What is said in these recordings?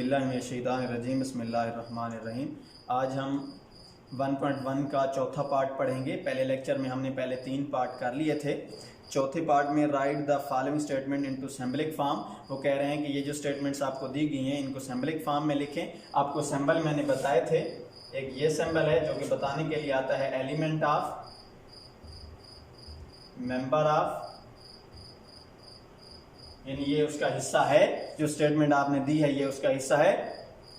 औज़ुबिल्लाहिमिनश्शैतानिर्रजीम बिस्मिल्लाहिर्रहमानिर्रहीम। आज हम 1.1 का चौथा पार्ट पढ़ेंगे। पहले लेक्चर में हमने पहले 3 पार्ट कर लिए थे। चौथे पार्ट में right the following statement into symbolic form. वो कह रहे हैं कि ये जो स्टेटमेंट्स आपको दी गई हैं इनको सिंबलिक फॉर्म में लिखें। आपको सिंबल मैंने बताए थे, एक ये सिंबल है जो कि बताने के लिए आता है एलिमेंट ऑफ, मेंबर ऑफ, यानी ये उसका हिस्सा है। जो स्टेटमेंट आपने दी है ये उसका हिस्सा है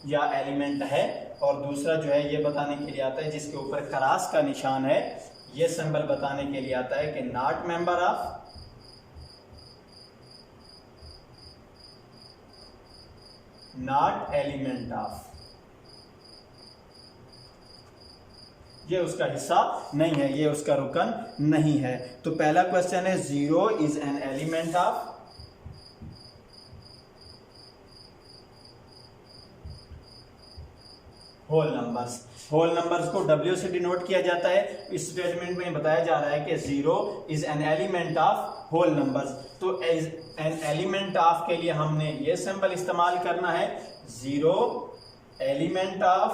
या एलिमेंट है। और दूसरा जो है ये बताने के लिए आता है जिसके ऊपर क्रॉस का निशान है, ये सिंबल बताने के लिए आता है कि not member of, not element of, ये उसका हिस्सा नहीं है, ये उसका रुकन नहीं है। तो पहला क्वेश्चन है 0 is an element of whole numbers. Whole numbers को W से डिनोट किया जाता है। इस स्टेटमेंट में बताया जा रहा है कि 0 is an element of whole numbers. तो एज एन एलिमेंट ऑफ के लिए हमने ये सिंबल इस्तेमाल करना है, 0 एलिमेंट ऑफ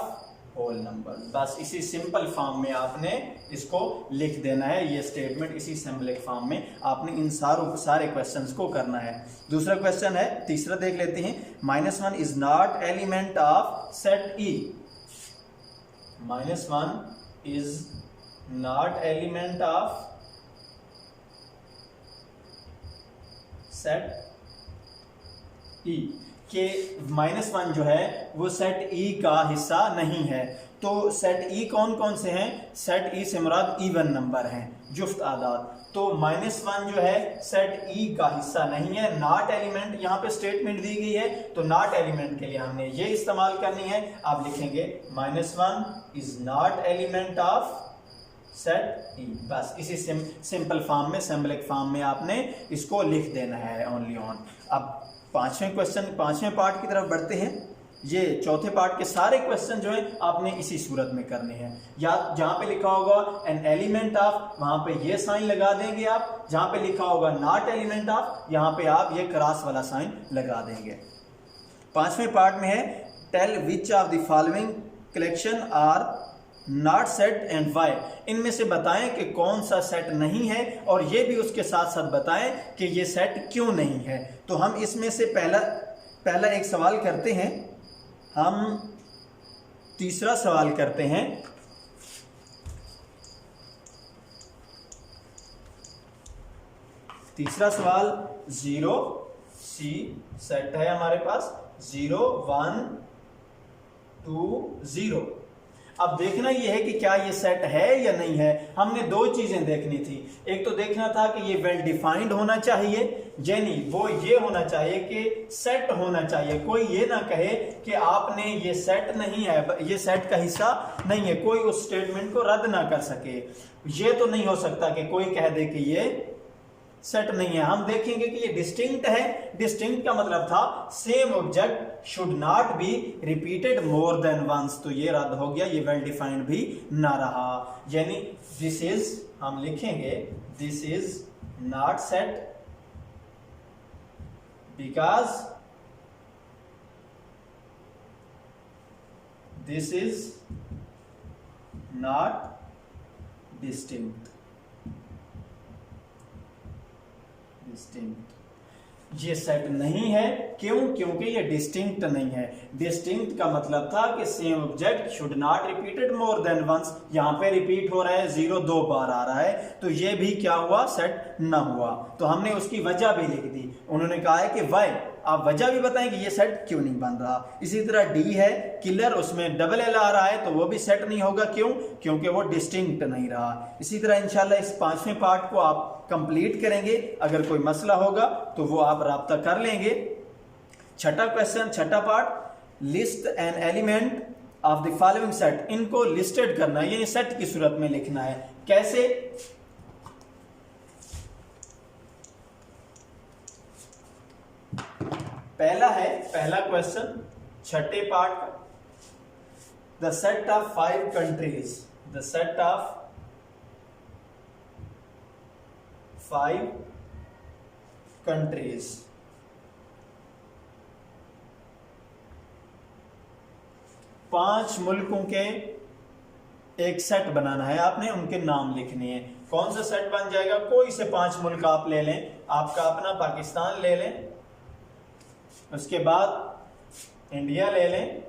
होल नंबर। बस इसी सिंपल फॉर्म में आपने इसको लिख देना है। ये स्टेटमेंट इसी सिंबलिक फॉर्म में आपने इन सारे क्वेश्चंस को करना है। दूसरा क्वेश्चन है, तीसरा देख लेते हैं। -1 is not element of set E. -1 is not element of set E के -1 जो है वो सेट E का हिस्सा नहीं है। तो सेट E कौन कौन से हैं? सेट E से मुराद इवन नंबर हैं, जुफ्त आदाद। तो -1 जो है सेट E का हिस्सा नहीं है, नॉट एलिमेंट। यहाँ पे स्टेटमेंट दी गई है तो नॉट एलिमेंट के लिए हमने ये इस्तेमाल करनी है। आप लिखेंगे -1 is not element of set E। बस इसी सिंपल फॉर्म में, सिंबलिक फॉर्म में आपने इसको लिख देना है, ओनली ऑन। अब पांचवें पार्ट की तरफ बढ़ते हैं। ये चौथे पार्ट के सारे क्वेश्चन जो है आपने इसी सूरत में करने हैं। या जहां पे लिखा होगा एन एलिमेंट ऑफ, वहां पे ये साइन लगा देंगे आप। जहां पे लिखा होगा नॉट एलिमेंट ऑफ, यहां पे आप ये क्रॉस वाला साइन लगा देंगे। पांचवें पार्ट में है tell which of the following collection are not set and why. इनमें से बताएं कि कौन सा सेट नहीं है, और ये भी उसके साथ साथ बताएं कि ये सेट क्यों नहीं है। तो हम इसमें से पहला एक सवाल करते हैं। हम तीसरा सवाल करते हैं। तीसरा सवाल 0 C सेट है हमारे पास, 0 1 2 0। अब देखना यह है कि क्या ये सेट है या नहीं है। हमने दो चीजें देखनी थी। एक तो देखना था कि ये वेल डिफाइंड होना चाहिए, यानी वो ये होना चाहिए कि सेट होना चाहिए। कोई ये ना कहे कि आपने ये सेट नहीं है, ये सेट का हिस्सा नहीं है, कोई उस स्टेटमेंट को रद्द ना कर सके। ये तो नहीं हो सकता कि कोई कह दे कि ये सेट नहीं है। हम देखेंगे कि ये डिस्टिंक्ट है। डिस्टिंक्ट का मतलब था same object should not be repeated more than once. तो ये रद्द हो गया, ये वेल डिफाइंड भी ना रहा। यानी दिस इज, हम लिखेंगे this is not set because this is not distinct. ये सेट नहीं है, क्यों? क्योंकि ये डिस्टिंक्ट नहीं है। डिस्टिंक्ट का मतलब था कि same object should not repeated more than once. यहां पे रिपीट हो रहा है, 0 2 बार आ रहा है, तो ये भी क्या हुआ? सेट ना हुआ। तो हमने उसकी वजह भी लिख दी। उन्होंने कहा है कि वाई, आप वजह भी बताएं कि ये सेट क्यों नहीं बन रहा। इसी तरह डी है किलर, उसमें डबल एल आ रहा है तो वो भी सेट नहीं होगा। क्यों? क्योंकि वो डिस्टिंक्ट नहीं रहा। इसी तरह इंशाल्लाह इस पांचवें पार्ट को आप कंप्लीट करेंगे। अगर कोई मसला होगा तो वो आप राब्ता कर लेंगे। छठा क्वेश्चन, छठा part, list N element of the following set. इनको लिस्टेड करना है, यानी सेट की सूरत में लिखना है। कैसे? पहला क्वेश्चन छठे पार्ट का, the set of 5 countries, the set of 5 countries 5 मुल्कों के एक सेट बनाना है आपने, उनके नाम लिखने हैं। कौन सा सेट बन जाएगा? कोई से 5 मुल्क आप ले लें, आपका अपना पाकिस्तान ले लें, उसके बाद इंडिया ले लें,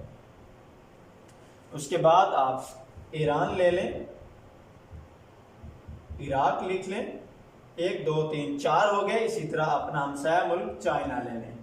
उसके बाद आप ईरान ले लें, इराक लिख लें, 1 2 3 4 हो गए। इसी तरह अपना हमसाया मुल्क चाइना ले लें,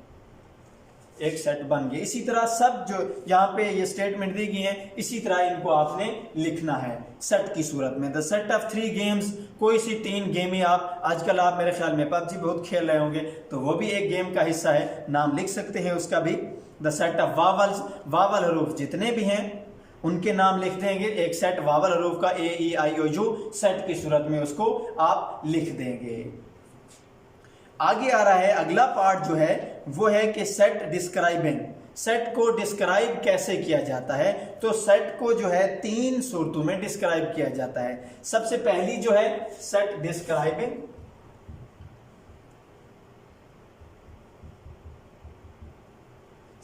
एक सेट बन गया। इसी तरह सब जो यहाँ पे ये स्टेटमेंट दी गई है, इसी तरह इनको आपने लिखना है सेट की सूरत में। द सेट ऑफ 3 गेम्स, कोई सी 3 गेमें आप आजकल आप मेरे ख्याल में पबजी बहुत खेल रहे होंगे, तो वो भी एक गेम का हिस्सा है, नाम लिख सकते हैं उसका भी। The set of vowels, vowel हरूफ जितने भी हैं उनके नाम लिख देंगे। एक सेट वावल हरूफ का AEIOU सेट की सूरत में उसको आप लिख देंगे। आगे आ रहा है अगला पार्ट जो है वो है कि सेट डिस्क्राइबिंग, सेट को डिस्क्राइब कैसे किया जाता है। तो सेट को जो है 3 सूरतों में डिस्क्राइब किया जाता है। सबसे पहली जो है सेट डिस्क्राइबिंग,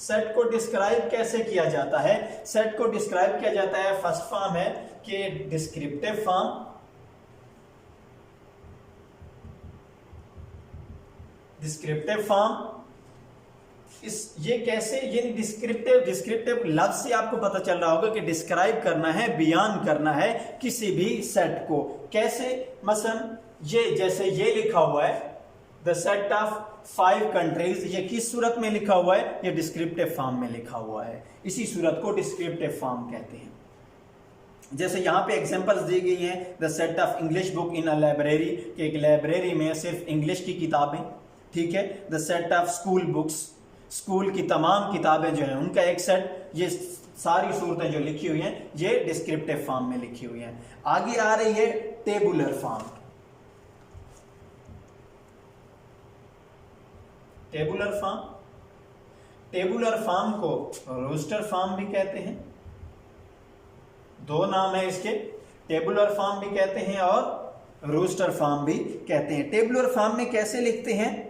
सेट को डिस्क्राइब कैसे किया जाता है? सेट को डिस्क्राइब किया जाता है, फर्स्ट फॉर्म है कि डिस्क्रिप्टिव फॉर्म, डिस्क्रिप्टिव फॉर्म। ये कैसे, ये डिस्क्रिप्टिव लफ्ज से आपको पता चल रहा होगा कि डिस्क्राइब करना है, बयान करना है किसी भी सेट को। कैसे? मसलन ये जैसे ये लिखा हुआ है द सेट ऑफ 5 कंट्रीज, ये किस सूरत में लिखा हुआ है? ये डिस्क्रिप्टिव फॉर्म में लिखा हुआ है। इसी सूरत को डिस्क्रिप्टिव फॉर्म कहते हैं। जैसे यहाँ पे एग्जांपल्स दी गई हैं, the set of English book in a library, कि एक लाइब्रेरी में सिर्फ इंग्लिश की किताबें, ठीक है। The set of school books, school की तमाम किताबें जो हैं उनका एक सेट। ये सारी सूरतें जो लिखी हुई हैं ये डिस्क्रिप्टिव फॉर्म में लिखी हुई हैं। आगे आ रही है tabular form. Tabular form, tabular form को रोस्टर फॉर्म भी कहते हैं। 2 नाम है इसके, टेबुलर फॉर्म भी कहते हैं और रोस्टर फॉर्म भी कहते हैं। टेबुलर फॉर्म में कैसे लिखते हैं?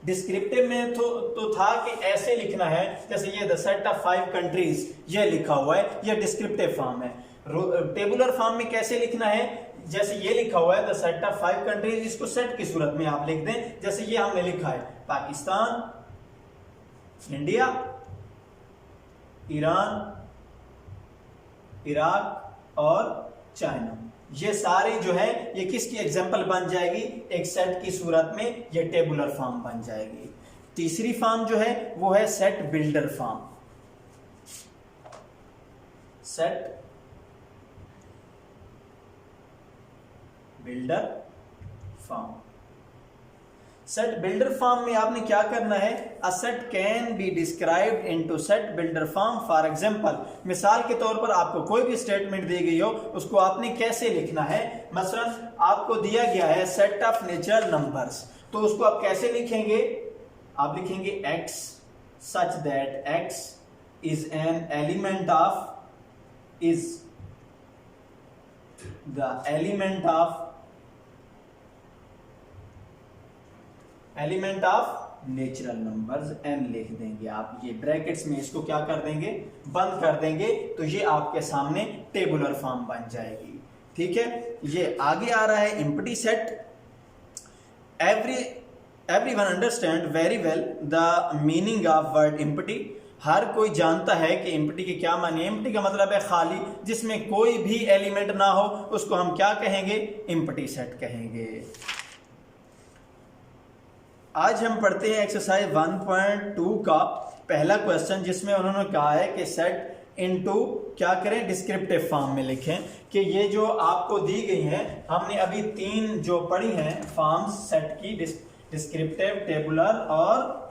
डिस्क्रिप्टिव में तो था कि ऐसे लिखना है, जैसे ये द सेट ऑफ 5 कंट्रीज ये लिखा हुआ है, ये डिस्क्रिप्टिव फॉर्म है। टेबुलर फॉर्म में कैसे लिखना है? जैसे ये लिखा हुआ है द सेट ऑफ 5 कंट्रीज, इसको सेट की सूरत में आप लिख दें। जैसे ये हमने लिखा है पाकिस्तान, इंडिया, ईरान, इराक और चाइना। ये सारे जो है ये किसकी एग्जांपल बन जाएगी? एक सेट की सूरत में ये टेबुलर फॉर्म बन जाएगी। तीसरी फॉर्म जो है वो है set builder form. Set builder form, set builder form में आपने क्या करना है? A set can be described into set builder form. For example, मिसाल के तौर पर आपको कोई भी स्टेटमेंट दी गई हो, उसको आपने कैसे लिखना है? मसलन आपको दिया गया है सेट ऑफ नेचुरल नंबर्स, तो उसको आप कैसे लिखेंगे? आप लिखेंगे x such that x is an element of, is the element of natural numbers n लिख देंगे आप। ये ब्रैकेट्स में इसको क्या कर देंगे? बंद कर देंगे, तो ये आपके सामने टेबुलर फॉर्म बन जाएगी। ठीक है। ये आगे आ रहा है empty set. Everyone understand very well the meaning of word empty. हर कोई जानता है कि एम्प्टी के क्या माने। एम्प्टी का मतलब है खाली, जिसमें कोई भी एलिमेंट ना हो, उसको हम क्या कहेंगे? एम्प्टी सेट कहेंगे। आज हम पढ़ते हैं एक्सरसाइज 1.2 का पहला क्वेश्चन, जिसमें उन्होंने कहा है कि सेट इनटू क्या करें? डिस्क्रिप्टिव फॉर्म में लिखें। कि ये जो आपको दी गई हैं, हमने अभी 3 जो पढ़ी हैं फॉर्म्स सेट की, डिस्क्रिप्टिव, टेबुलर और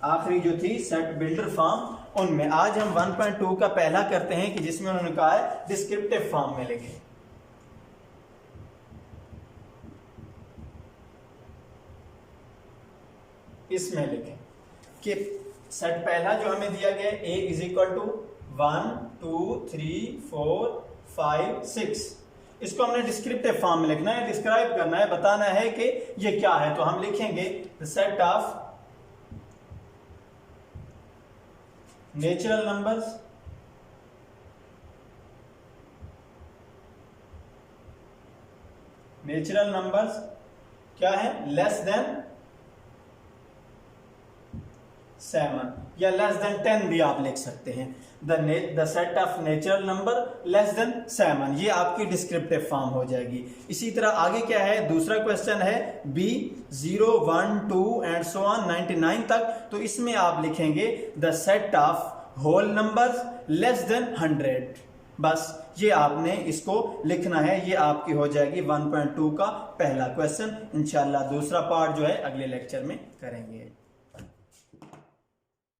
आखिरी जो थी सेट बिल्डर फॉर्म, उनमें आज हम 1.2 का पहला करते हैं कि जिसमें उन्होंने कहा है डिस्क्रिप्टिव फॉर्म में लिखें। इसमें लिखें कि सेट पहला जो हमें दिया गया है A इज इक्वल टू 1 2 3 4 5 6, इसको हमने डिस्क्रिप्टिव फॉर्म में लिखना है, डिस्क्राइब करना है, बताना है कि ये क्या है। तो हम लिखेंगे the set of natural numbers natural numbers क्या है, लेस देन 7 या लेस देन 10 भी आप लिख सकते हैं। The set of natural number less than 7, ये आपकी डिस्क्रिप्टिव फॉर्म हो जाएगी। इसी तरह आगे क्या है, दूसरा क्वेश्चन है बी 0 1 2 एंड सो ऑन 99 तक। तो इसमें आप लिखेंगे the set of whole numbers less than 100। बस ये आपने इसको लिखना है, ये आपकी हो जाएगी 1.2 का पहला क्वेश्चन। इंशाल्लाह दूसरा पार्ट जो है अगले लेक्चर में करेंगे।